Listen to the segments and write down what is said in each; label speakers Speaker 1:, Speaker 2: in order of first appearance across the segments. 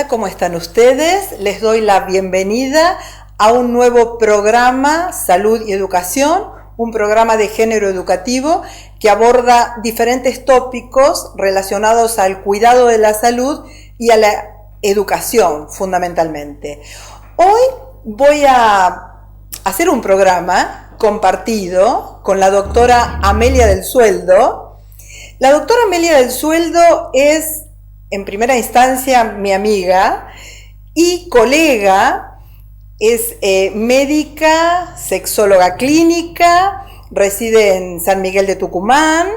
Speaker 1: ¿Cómo están ustedes? Les doy la bienvenida a un nuevo programa Salud y Educación, un programa de género educativo que aborda diferentes tópicos relacionados al cuidado de la salud y a la educación fundamentalmente. Hoy voy a hacer un programa compartido con la doctora Amelia del Sueldo. La doctora Amelia del Sueldo es, en primera instancia, mi amiga y colega. Es médica, sexóloga clínica, reside en San Miguel de Tucumán.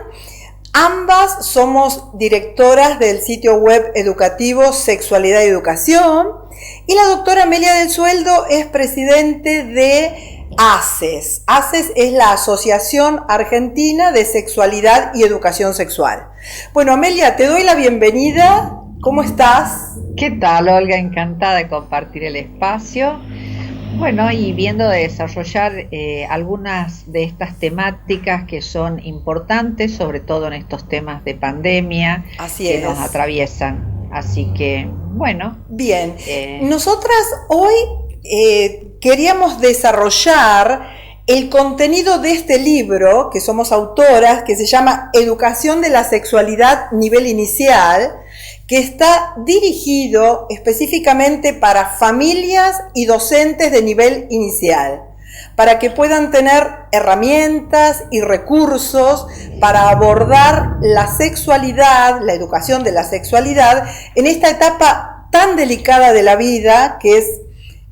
Speaker 1: Ambas somos directoras del sitio web educativo Sexualidad y Educación. Y la doctora Amelia del Sueldo es presidente de ACES. ACES es la Asociación Argentina de Sexualidad y Educación Sexual. Bueno, Amelia, te doy la bienvenida. ¿Cómo estás?
Speaker 2: ¿Qué tal, Olga? Encantada de compartir el espacio. Bueno, y viendo de desarrollar algunas de estas temáticas que son importantes, sobre todo en estos temas de pandemia que nos atraviesan. Así que, bueno.
Speaker 1: Bien, nosotras hoy queríamos desarrollar el contenido de este libro, que somos autoras, que se llama Educación de la Sexualidad Nivel Inicial, que está dirigido específicamente para familias y docentes de nivel inicial, para que puedan tener herramientas y recursos para abordar la sexualidad, la educación de la sexualidad, en esta etapa tan delicada de la vida, que es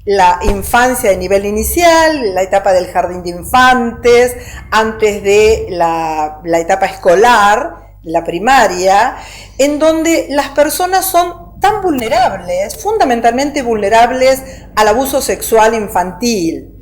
Speaker 1: la infancia de nivel inicial, la etapa del jardín de infantes, antes de la etapa escolar, la primaria, en donde las personas son tan vulnerables, fundamentalmente vulnerables al abuso sexual infantil.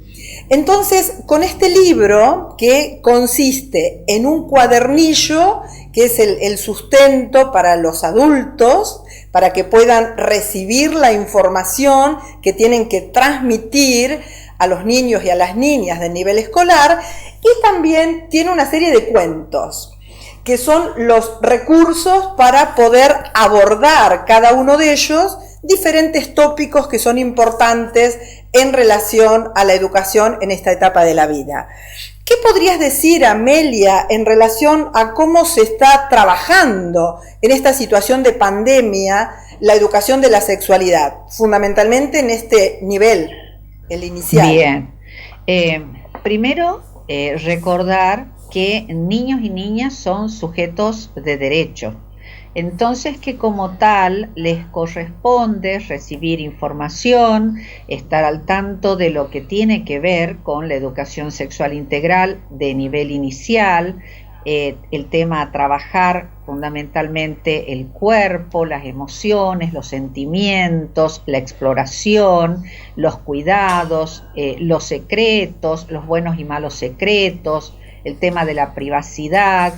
Speaker 1: Entonces, con este libro, que consiste en un cuadernillo, que es el sustento para los adultos, para que puedan recibir la información que tienen que transmitir a los niños y a las niñas del nivel escolar, y también tiene una serie de cuentos, que son los recursos para poder abordar cada uno de ellos diferentes tópicos que son importantes en relación a la educación en esta etapa de la vida. ¿Qué podrías decir, Amelia, en relación a cómo se está trabajando en esta situación de pandemia la educación de la sexualidad, fundamentalmente en este nivel, el inicial?
Speaker 2: Bien, primero recordar que niños y niñas son sujetos de derecho. Entonces, que como tal les corresponde recibir información, estar al tanto de lo que tiene que ver con la educación sexual integral de nivel inicial, el tema a trabajar fundamentalmente el cuerpo, las emociones, los sentimientos, la exploración, los cuidados, los secretos, los buenos y malos secretos, el tema de la privacidad.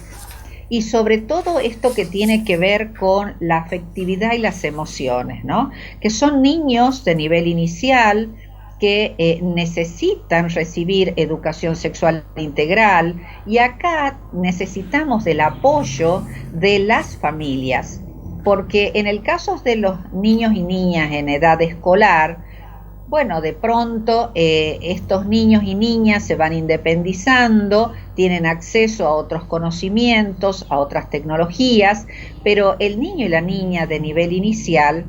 Speaker 2: Y sobre todo esto que tiene que ver con la afectividad y las emociones, ¿no? Que son niños de nivel inicial que necesitan recibir educación sexual integral, y acá necesitamos del apoyo de las familias, porque en el caso de los niños y niñas en edad escolar, bueno, de pronto estos niños y niñas se van independizando, tienen acceso a otros conocimientos, a otras tecnologías, pero el niño y la niña de nivel inicial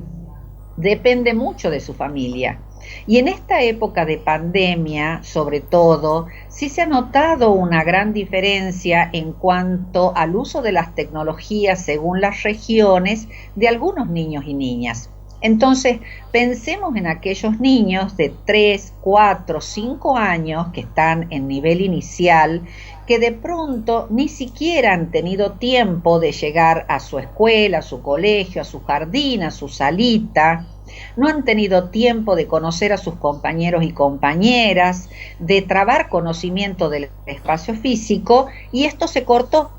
Speaker 2: depende mucho de su familia. Y en esta época de pandemia, sobre todo, sí se ha notado una gran diferencia en cuanto al uso de las tecnologías según las regiones de algunos niños y niñas. Entonces, pensemos en aquellos niños de 3, 4, 5 años que están en nivel inicial, que de pronto ni siquiera han tenido tiempo de llegar a su escuela, a su colegio, a su jardín, a su salita, no han tenido tiempo de conocer a sus compañeros y compañeras, de trabar conocimiento del espacio físico, y esto se cortó.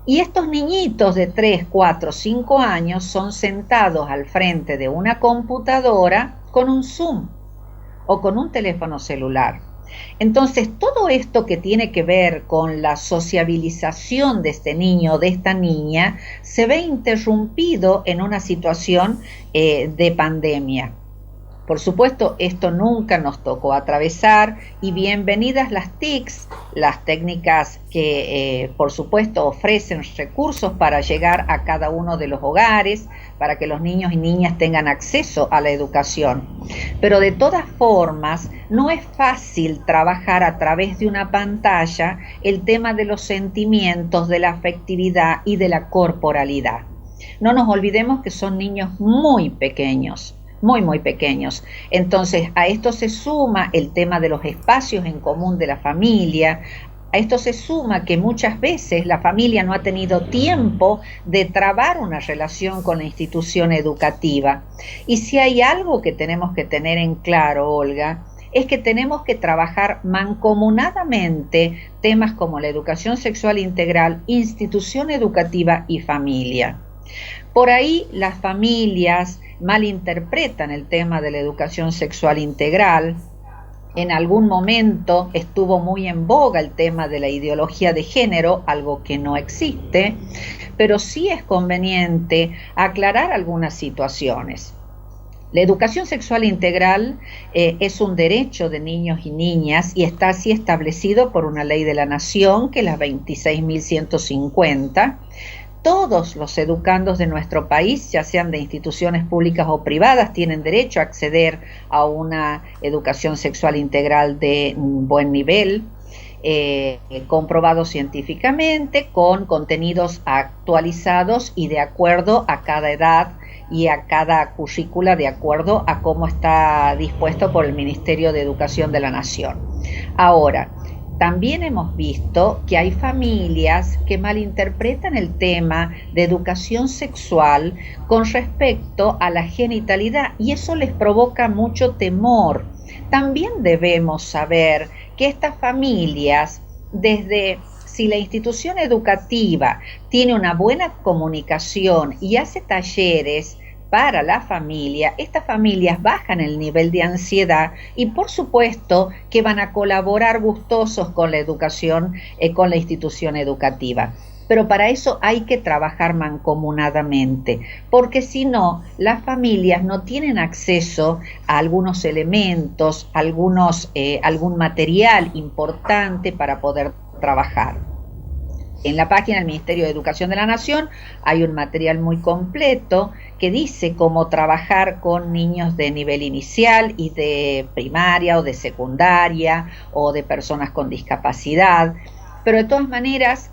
Speaker 2: Y estos niñitos de 3, 4, 5 años son sentados al frente de una computadora con un Zoom o con un teléfono celular. Entonces, todo esto que tiene que ver con la sociabilización de este niño o de esta niña se ve interrumpido en una situación de pandemia. Por supuesto, esto nunca nos tocó atravesar y bienvenidas las TICs, las técnicas que por supuesto ofrecen recursos para llegar a cada uno de los hogares, para que los niños y niñas tengan acceso a la educación. Pero de todas formas, no es fácil trabajar a través de una pantalla el tema de los sentimientos, de la afectividad y de la corporalidad. No nos olvidemos que son niños muy pequeños. Muy pequeños. Entonces, a esto se suma el tema de los espacios en común de la familia. A esto se suma que muchas veces la familia no ha tenido tiempo de trabar una relación con la institución educativa. Y si hay algo que tenemos que tener en claro, Olga, es que tenemos que trabajar mancomunadamente temas como la educación sexual integral, institución educativa y familia. Por ahí las familias malinterpretan el tema de la educación sexual integral. En algún momento estuvo muy en boga el tema de la ideología de género, algo que no existe, pero sí es conveniente aclarar algunas situaciones. La educación sexual integral es un derecho de niños y niñas y está así establecido por una ley de la Nación, que es la 26.150. Todos los educandos de nuestro país, ya sean de instituciones públicas o privadas, tienen derecho a acceder a una educación sexual integral de buen nivel, comprobado científicamente, con contenidos actualizados y de acuerdo a cada edad y a cada currícula, de acuerdo a cómo está dispuesto por el Ministerio de Educación de la Nación. Ahora, también hemos visto que hay familias que malinterpretan el tema de educación sexual con respecto a la genitalidad y eso les provoca mucho temor. También debemos saber que estas familias, si la institución educativa tiene una buena comunicación y hace talleres para la familia, estas familias bajan el nivel de ansiedad y por supuesto que van a colaborar gustosos con la educación, con la institución educativa. Pero para eso hay que trabajar mancomunadamente, porque si no, las familias no tienen acceso a algunos elementos, algún material importante para poder trabajar. En la página del Ministerio de Educación de la Nación hay un material muy completo que dice cómo trabajar con niños de nivel inicial y de primaria o de secundaria o de personas con discapacidad. Pero de todas maneras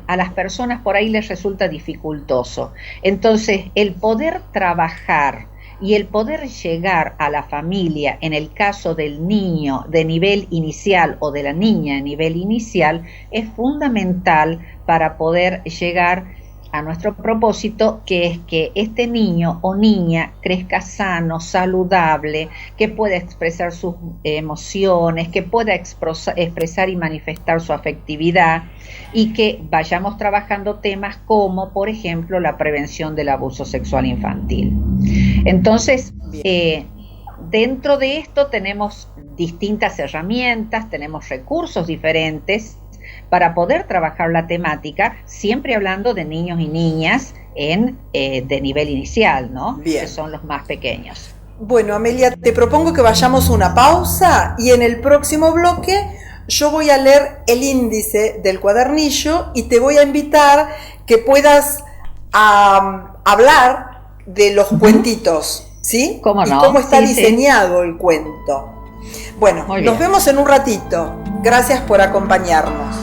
Speaker 2: a las personas por ahí les resulta dificultoso. Entonces, el poder trabajar y el poder llegar a la familia, en el caso del niño de nivel inicial o de la niña de nivel inicial, es fundamental para poder llegar a nuestro propósito, que es que este niño o niña crezca sano, saludable, que pueda expresar sus emociones, que pueda expresar y manifestar su afectividad y que vayamos trabajando temas como, por ejemplo, la prevención del abuso sexual infantil. Entonces, dentro de esto tenemos distintas herramientas, tenemos recursos diferentes para poder trabajar la temática, siempre hablando de niños y niñas de nivel inicial, ¿no?
Speaker 1: Bien.
Speaker 2: Que son los más pequeños.
Speaker 1: Bueno, Amelia, te propongo que vayamos a una pausa y en el próximo bloque yo voy a leer el índice del cuadernillo y te voy a invitar que puedas hablar de los cuentitos, ¿sí?
Speaker 2: ¿Cómo no?
Speaker 1: Y cómo está
Speaker 2: Sí,
Speaker 1: diseñado el cuento. Bueno,
Speaker 2: Muy
Speaker 1: nos
Speaker 2: bien.
Speaker 1: vemos en un ratito. Gracias por acompañarnos.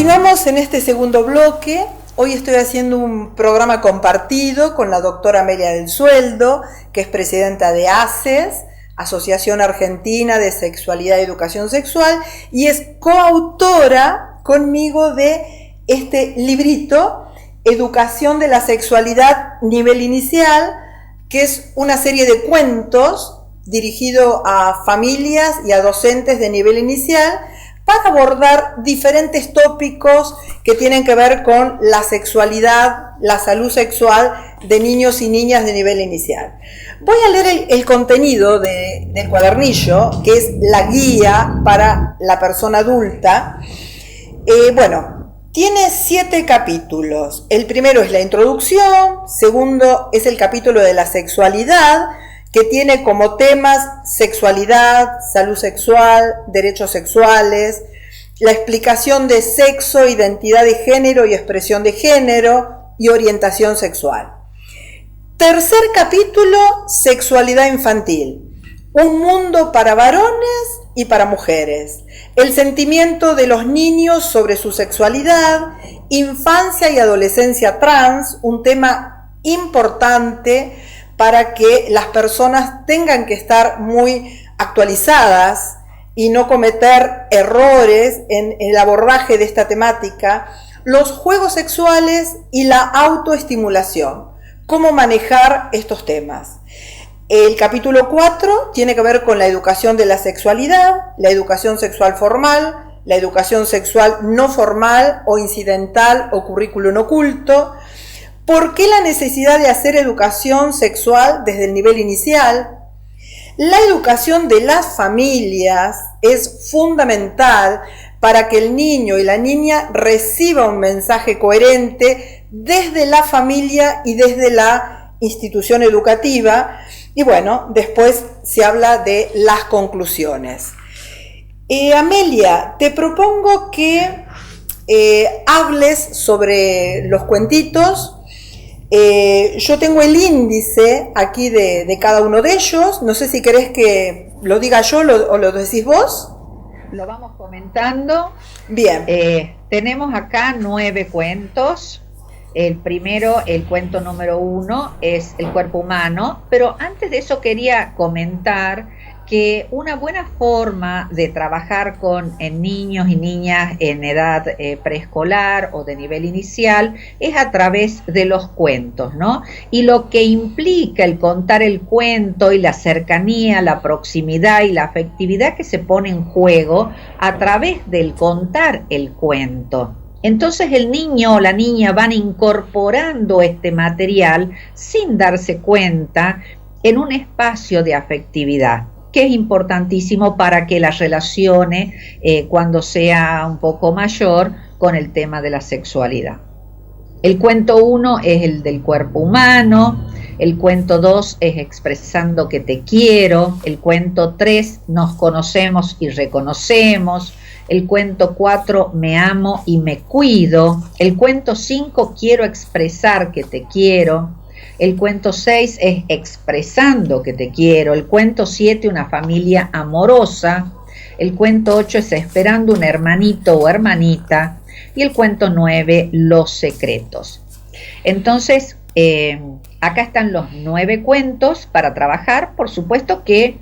Speaker 1: Continuamos en este segundo bloque. Hoy estoy haciendo un programa compartido con la doctora Amelia del Sueldo, que es presidenta de ACES, Asociación Argentina de Sexualidad y Educación Sexual, y es coautora conmigo de este librito, Educación de la Sexualidad Nivel Inicial, que es una serie de cuentos dirigido a familias y a docentes de nivel inicial, para abordar diferentes tópicos que tienen que ver con la sexualidad, la salud sexual de niños y niñas de nivel inicial. Voy a leer el contenido del cuadernillo, que es la guía para la persona adulta. Tiene 7 capítulos. El primero es la introducción, segundo es el capítulo de la sexualidad, que tiene como temas sexualidad, salud sexual, derechos sexuales, la explicación de sexo, identidad de género y expresión de género y orientación sexual. Tercer capítulo, sexualidad infantil, un mundo para varones y para mujeres, el sentimiento de los niños sobre su sexualidad, infancia y adolescencia trans, un tema importante para que las personas tengan que estar muy actualizadas y no cometer errores en el abordaje de esta temática, los juegos sexuales y la autoestimulación, cómo manejar estos temas. El capítulo 4 tiene que ver con la educación de la sexualidad, la educación sexual formal, la educación sexual no formal o incidental o currículum oculto. ¿Por qué la necesidad de hacer educación sexual desde el nivel inicial? La educación de las familias es fundamental para que el niño y la niña reciba un mensaje coherente desde la familia y desde la institución educativa. Y después se habla de las conclusiones. Amelia, te propongo que hables sobre los cuentitos. Yo tengo el índice aquí de cada uno de ellos. No sé si querés que lo diga yo o lo decís vos.
Speaker 2: Lo vamos comentando.
Speaker 1: Bien.
Speaker 2: Tenemos acá 9 cuentos. El primero, el cuento número 1, es el cuerpo humano. Pero antes de eso quería comentar que una buena forma de trabajar con niños y niñas en edad preescolar o de nivel inicial es a través de los cuentos, ¿no? Y lo que implica el contar el cuento y la cercanía, la proximidad y la afectividad que se pone en juego a través del contar el cuento. Entonces el niño o la niña van incorporando este material sin darse cuenta en un espacio de afectividad, que es importantísimo para que la relacione cuando sea un poco mayor con el tema de la sexualidad. El cuento 1 es el del cuerpo humano, el cuento 2 es expresando que te quiero, el cuento 3 nos conocemos y reconocemos, el cuento 4 me amo y me cuido, el cuento 5 quiero expresar que te quiero, el cuento 6 es expresando que te quiero, el cuento 7 una familia amorosa, el cuento 8 es esperando un hermanito o hermanita y el cuento 9 los secretos. Entonces acá están los 9 cuentos para trabajar. Por supuesto que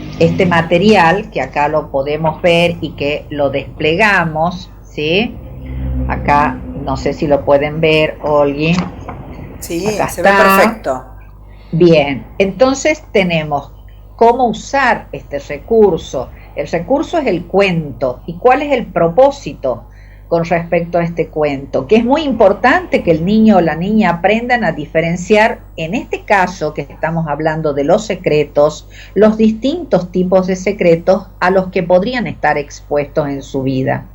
Speaker 2: este material que acá lo podemos ver y que lo desplegamos, ¿sí? Acá no sé si lo pueden ver, Olgi.
Speaker 1: Sí, acá se ve perfecto.
Speaker 2: Bien, entonces tenemos cómo usar este recurso. El recurso es el cuento. ¿Y cuál es el propósito con respecto a este cuento? Que es muy importante que el niño o la niña aprendan a diferenciar, en este caso que estamos hablando de los secretos, los distintos tipos de secretos a los que podrían estar expuestos en su vida.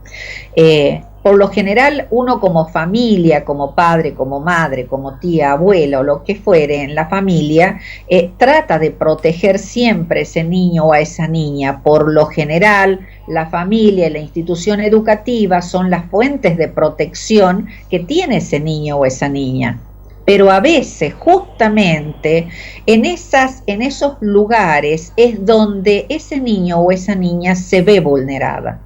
Speaker 2: Por lo general, uno como familia, como padre, como madre, como tía, abuela o lo que fuere en la familia, trata de proteger siempre a ese niño o a esa niña. Por lo general, la familia y la institución educativa son las fuentes de protección que tiene ese niño o esa niña. Pero a veces, justamente, en esos lugares es donde ese niño o esa niña se ve vulnerada.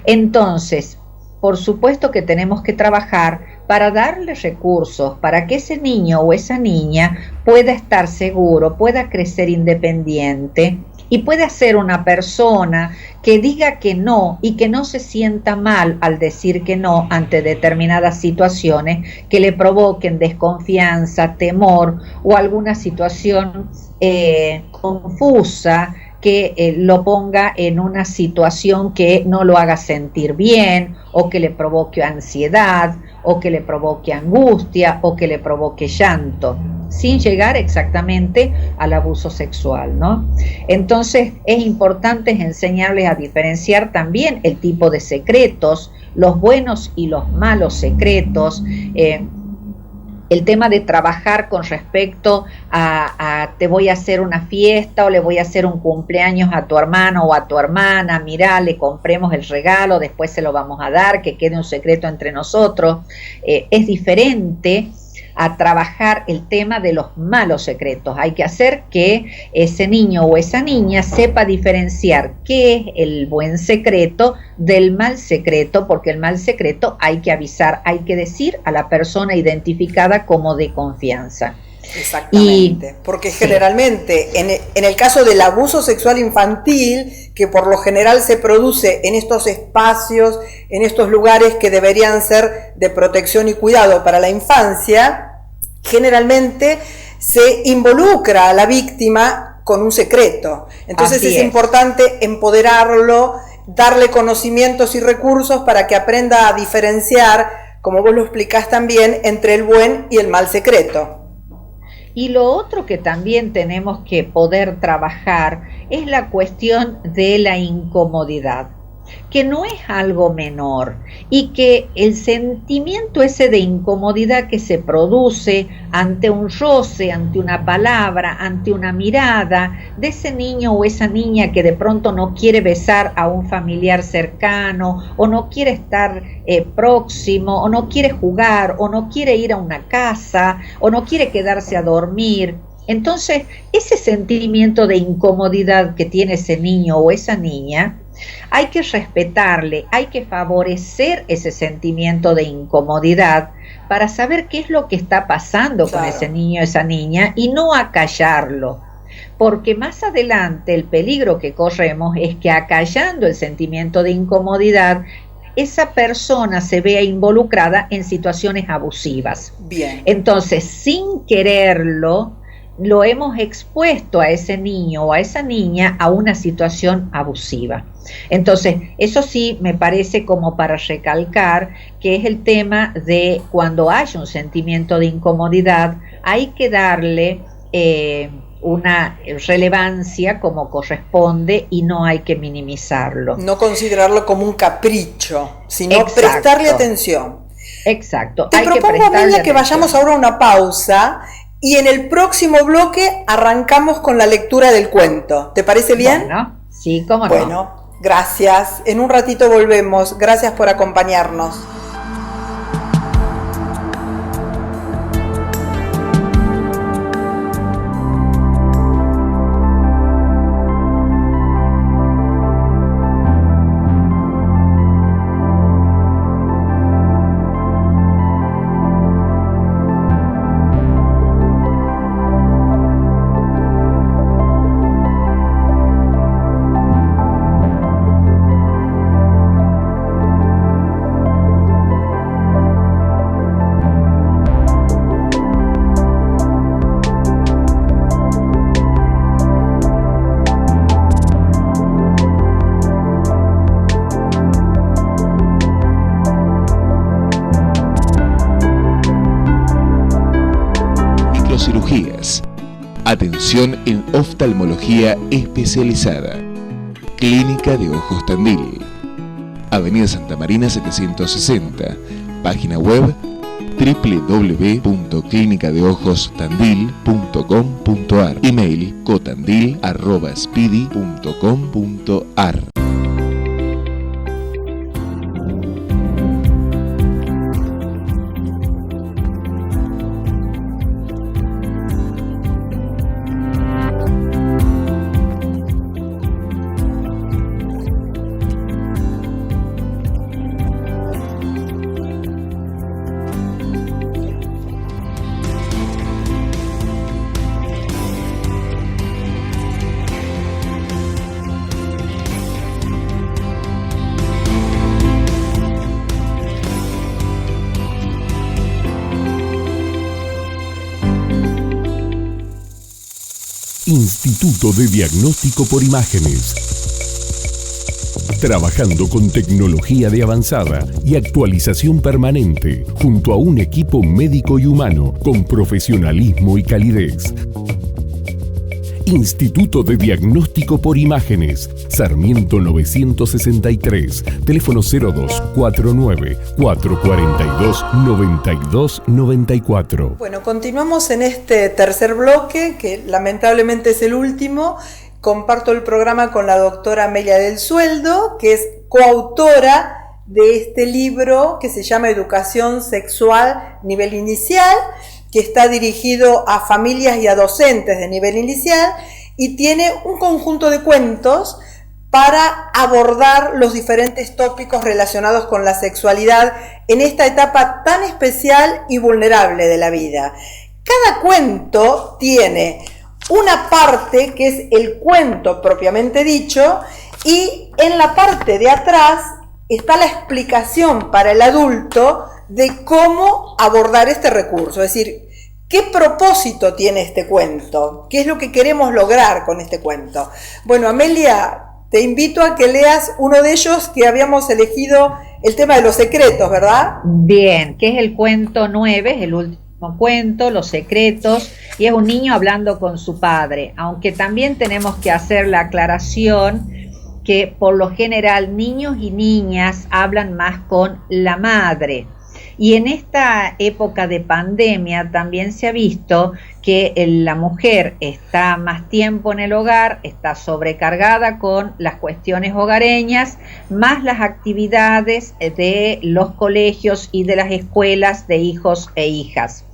Speaker 2: Entonces, por supuesto que tenemos que trabajar para darle recursos, para que ese niño o esa niña pueda estar seguro, pueda crecer independiente y pueda ser una persona que diga que no y que no se sienta mal al decir que no ante determinadas situaciones que le provoquen desconfianza, temor o alguna situación confusa que lo ponga en una situación que no lo haga sentir bien o que le provoque ansiedad o que le provoque angustia o que le provoque llanto, sin llegar exactamente al abuso sexual, ¿no? Entonces es importante enseñarles a diferenciar también el tipo de secretos, los buenos y los malos secretos, el tema de trabajar con respecto a te voy a hacer una fiesta o le voy a hacer un cumpleaños a tu hermano o a tu hermana, mirá, le compremos el regalo, después se lo vamos a dar, que quede un secreto entre nosotros, es diferente a trabajar el tema de los malos secretos. Hay que hacer que ese niño o esa niña sepa diferenciar qué es el buen secreto del mal secreto, porque el mal secreto hay que avisar, hay que decir a la persona identificada como de confianza.
Speaker 1: Exactamente, porque generalmente en el caso del abuso sexual infantil, que por lo general se produce en estos espacios, en estos lugares que deberían ser de protección y cuidado para la infancia, generalmente se involucra a la víctima con un secreto. Entonces es importante empoderarlo, darle conocimientos y recursos para que aprenda a diferenciar, como vos lo explicás también, entre el buen y el mal secreto.
Speaker 2: Y lo otro que también tenemos que poder trabajar es la cuestión de la incomodidad, que no es algo menor y que el sentimiento ese de incomodidad que se produce ante un roce, ante una palabra, ante una mirada de ese niño o esa niña que de pronto no quiere besar a un familiar cercano o no quiere estar próximo o no quiere jugar o no quiere ir a una casa o no quiere quedarse a dormir. Entonces, ese sentimiento de incomodidad que tiene ese niño o esa niña, hay que respetarle, hay que favorecer ese sentimiento de incomodidad para saber qué es lo que está pasando con ese niño o esa niña y no acallarlo. Porque más adelante el peligro que corremos es que acallando el sentimiento de incomodidad, esa persona se vea involucrada en situaciones abusivas.
Speaker 1: Bien.
Speaker 2: Entonces, sin quererlo, lo hemos expuesto a ese niño o a esa niña a una situación abusiva. Entonces, eso sí me parece como para recalcar que es el tema de cuando hay un sentimiento de incomodidad, hay que darle una relevancia como corresponde y no hay que minimizarlo.
Speaker 1: No considerarlo como un capricho, sino prestarle atención.
Speaker 2: Exacto.
Speaker 1: Te propongo, Amelia, que vayamos ahora a una pausa y en el próximo bloque arrancamos con la lectura del cuento. ¿Te parece bien?
Speaker 2: Bueno, sí, cómo no.
Speaker 1: Bueno, gracias. En un ratito volvemos. Gracias por acompañarnos.
Speaker 3: Atención en oftalmología especializada. Clínica de Ojos Tandil. Avenida Santa Marina 760. Página web www.clinicadeojostandil.com.ar. Email cotandil@spidi.com.ar.
Speaker 4: Instituto de Diagnóstico por Imágenes. Trabajando con tecnología de avanzada y actualización permanente, junto a un equipo médico y humano con profesionalismo y calidez. Instituto de Diagnóstico por Imágenes, Sarmiento 963, teléfono 0249 442 9294.
Speaker 1: Bueno, continuamos en este tercer bloque, que lamentablemente es el último. Comparto el programa con la doctora Amelia del Sueldo, que es coautora de este libro que se llama Educación Sexual Nivel Inicial, que está dirigido a familias y a docentes de nivel inicial y tiene un conjunto de cuentos para abordar los diferentes tópicos relacionados con la sexualidad en esta etapa tan especial y vulnerable de la vida. Cada cuento tiene una parte que es el cuento propiamente dicho, y en la parte de atrás está la explicación para el adulto de cómo abordar este recurso, es decir, qué propósito tiene este cuento, qué es lo que queremos lograr con este cuento. Bueno, Amelia, te invito a que leas uno de ellos, que habíamos elegido el tema de los secretos, ¿verdad?
Speaker 2: Bien, que es el cuento 9, es el último cuento, Los secretos, y es un niño hablando con su padre, aunque también tenemos que hacer la aclaración que por lo general niños y niñas hablan más con la madre. Y en esta época de pandemia también se ha visto que la mujer está más tiempo en el hogar, está sobrecargada con las cuestiones hogareñas, más las actividades de los colegios y de las escuelas de hijos e hijas.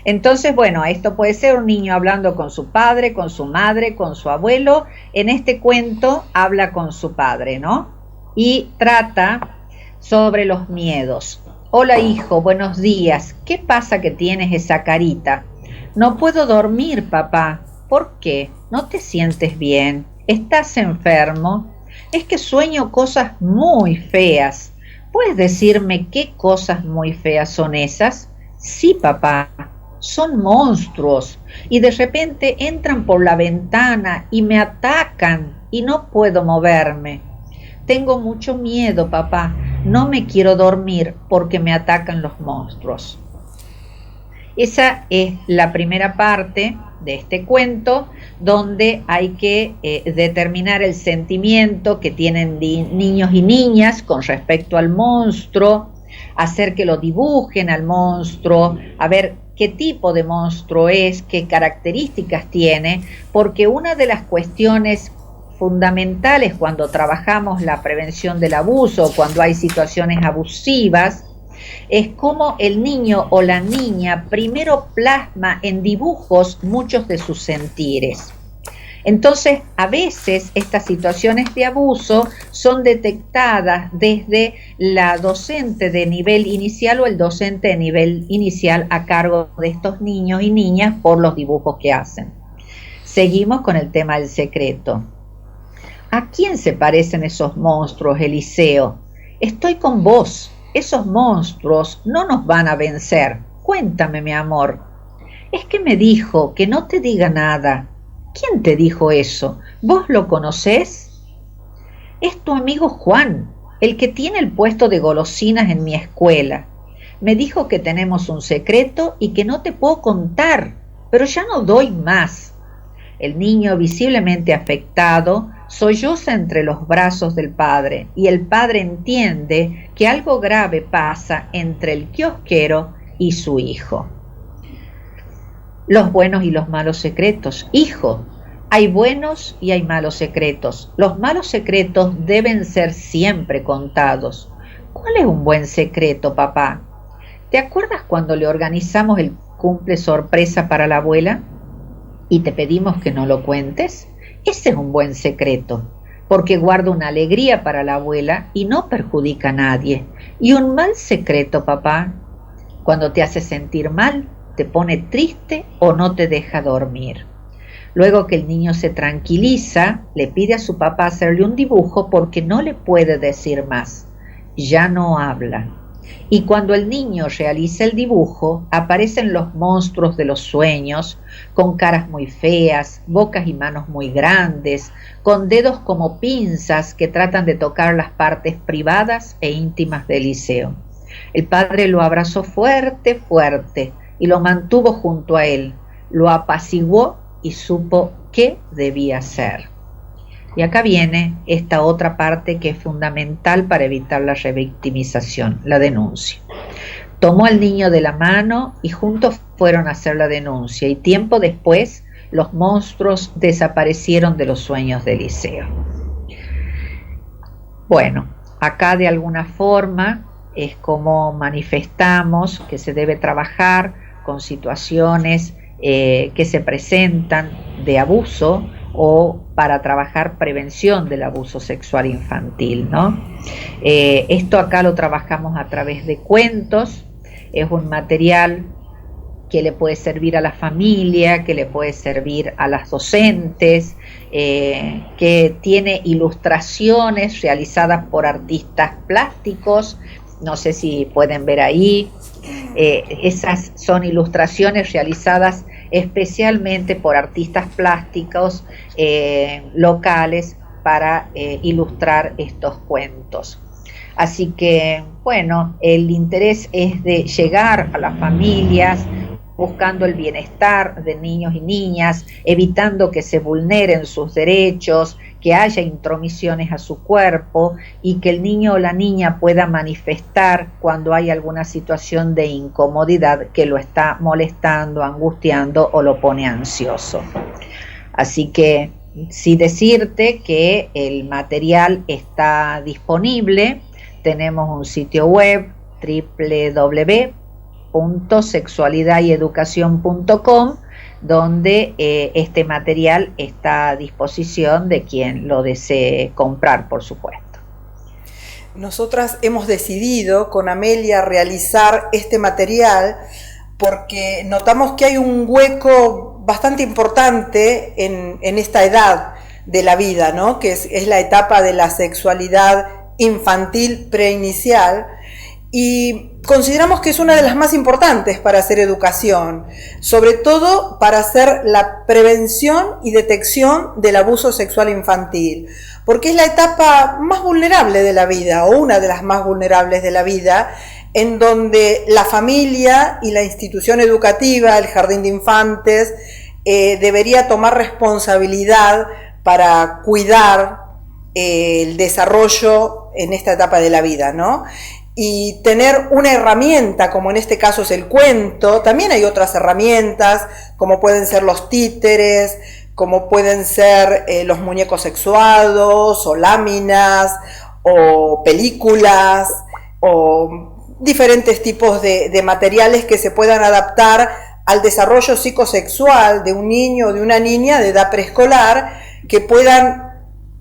Speaker 2: Entonces, bueno, esto puede ser un niño hablando con su padre, con su madre, con su abuelo. En este cuento habla con su padre, ¿no? Y trata sobre los miedos. Hola hijo, buenos días. ¿Qué pasa que tienes esa carita? No puedo dormir, papá. ¿Por qué? ¿No te sientes bien? ¿Estás enfermo? Es que sueño cosas muy feas. ¿Puedes decirme qué cosas muy feas son esas? Sí, papá. Son monstruos y de repente entran por la ventana y me atacan y no puedo moverme. Tengo mucho miedo, papá. No me quiero dormir porque me atacan los monstruos. Esa es la primera parte de este cuento, donde hay que determinar el sentimiento que tienen niños y niñas con respecto al monstruo, hacer que lo dibujen al monstruo, a ver qué tipo de monstruo es, qué características tiene, porque una de las cuestiones fundamentales cuando trabajamos la prevención del abuso, cuando hay situaciones abusivas, es cómo el niño o la niña primero plasma en dibujos muchos de sus sentires. Entonces, a veces estas situaciones de abuso son detectadas desde la docente de nivel inicial o el docente de nivel inicial a cargo de estos niños y niñas por los dibujos que hacen. Seguimos con el tema del secreto. ¿A quién se parecen esos monstruos, Eliseo? Estoy con vos. Esos monstruos no nos van a vencer. Cuéntame, mi amor. Es que me dijo que no te diga nada. ¿Quién te dijo eso? ¿Vos lo conocés? Es tu amigo Juan, el que tiene el puesto de golosinas en mi escuela. Me dijo que tenemos un secreto y que no te puedo contar, pero ya no doy más. El niño, visiblemente afectado, solloza entre los brazos del padre y el padre entiende que algo grave pasa entre el kiosquero y su hijo. Los buenos y los malos secretos. Hijo, hay buenos y hay malos secretos. Los malos secretos deben ser siempre contados. ¿Cuál es un buen secreto, papá? ¿Te acuerdas cuando le organizamos el cumple sorpresa para la abuela y te pedimos que no lo cuentes? Ese es un buen secreto, porque guarda una alegría para la abuela y no perjudica a nadie. Y un mal secreto, papá, cuando te hace sentir mal, te pone triste o no te deja dormir. Luego que el niño se tranquiliza, le pide a su papá hacerle un dibujo porque no le puede decir más. Ya no habla. Y cuando el niño realiza el dibujo, aparecen los monstruos de los sueños, con caras muy feas, bocas y manos muy grandes, con dedos como pinzas que tratan de tocar las partes privadas e íntimas de Eliseo. El padre lo abrazó fuerte, fuerte, y lo mantuvo junto a él, lo apaciguó y supo qué debía hacer. Y acá viene esta otra parte que es fundamental para evitar la revictimización, la denuncia. Tomó al niño de la mano y juntos fueron a hacer la denuncia, y tiempo después los monstruos desaparecieron de los sueños de Eliseo. Bueno, acá de alguna forma es como manifestamos que se debe trabajar con situaciones que se presentan de abuso, o para trabajar prevención del abuso sexual infantil, ¿no? Esto acá lo trabajamos a través de cuentos. Es un material que le puede servir a la familia, que le puede servir a las docentes, que tiene ilustraciones realizadas por artistas plásticos. No sé si pueden ver ahí. Esas son ilustraciones realizadas especialmente por artistas plásticos locales para ilustrar estos cuentos. Así que, bueno, el interés es de llegar a las familias, buscando el bienestar de niños y niñas, evitando que se vulneren sus derechos, que haya intromisiones a su cuerpo y que el niño o la niña pueda manifestar cuando hay alguna situación de incomodidad que lo está molestando, angustiando o lo pone ansioso. Así que sí decirte que el material está disponible. Tenemos un sitio web www.sexualidadyeducacion.com, donde este material está a disposición de quien lo desee comprar, por supuesto.
Speaker 1: Nosotras hemos decidido con Amelia realizar este material porque notamos que hay un hueco bastante importante en esta edad de la vida, ¿no? Que es la etapa de la sexualidad infantil preinicial, y consideramos que es una de las más importantes para hacer educación, sobre todo para hacer la prevención y detección del abuso sexual infantil, porque es la etapa más vulnerable de la vida, o una de las más vulnerables de la vida, en donde la familia y la institución educativa, el jardín de infantes, debería tomar responsabilidad para cuidar el desarrollo en esta etapa de la vida, ¿no? Y tener una herramienta, como en este caso es el cuento. También hay otras herramientas, como pueden ser los títeres, como pueden ser los muñecos sexuados, o láminas, o películas, o diferentes tipos de materiales que se puedan adaptar al desarrollo psicosexual de un niño o de una niña de edad preescolar, que puedan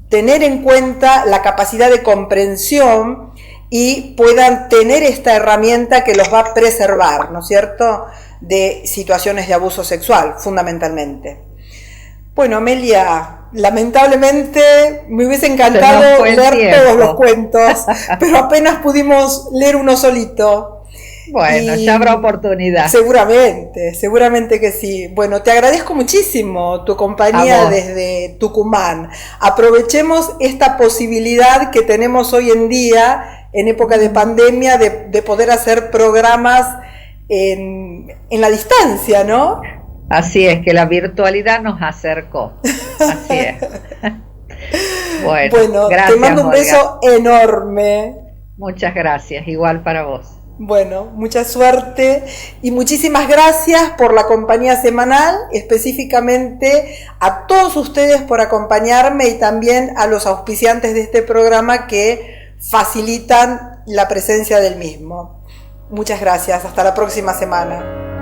Speaker 1: tener en cuenta la capacidad de comprensión y puedan tener esta herramienta que los va a preservar, ¿no es cierto?, de situaciones de abuso sexual, fundamentalmente. Bueno, Amelia, lamentablemente me hubiese encantado leer todos los cuentos, pero apenas pudimos leer uno solito.
Speaker 2: Bueno, ya habrá oportunidad.
Speaker 1: Seguramente que sí. Bueno, te agradezco muchísimo tu compañía desde Tucumán. Aprovechemos esta posibilidad que tenemos hoy en día, en época de pandemia, de poder hacer programas en la distancia, ¿no?
Speaker 2: Así es, que la virtualidad nos acercó. Así es. Bueno, gracias,
Speaker 1: te mando un beso enorme.
Speaker 2: Muchas gracias, igual para vos.
Speaker 1: Bueno, mucha suerte y muchísimas gracias por la compañía semanal, específicamente a todos ustedes por acompañarme y también a los auspiciantes de este programa que facilitan la presencia del mismo. Muchas gracias, hasta la próxima semana.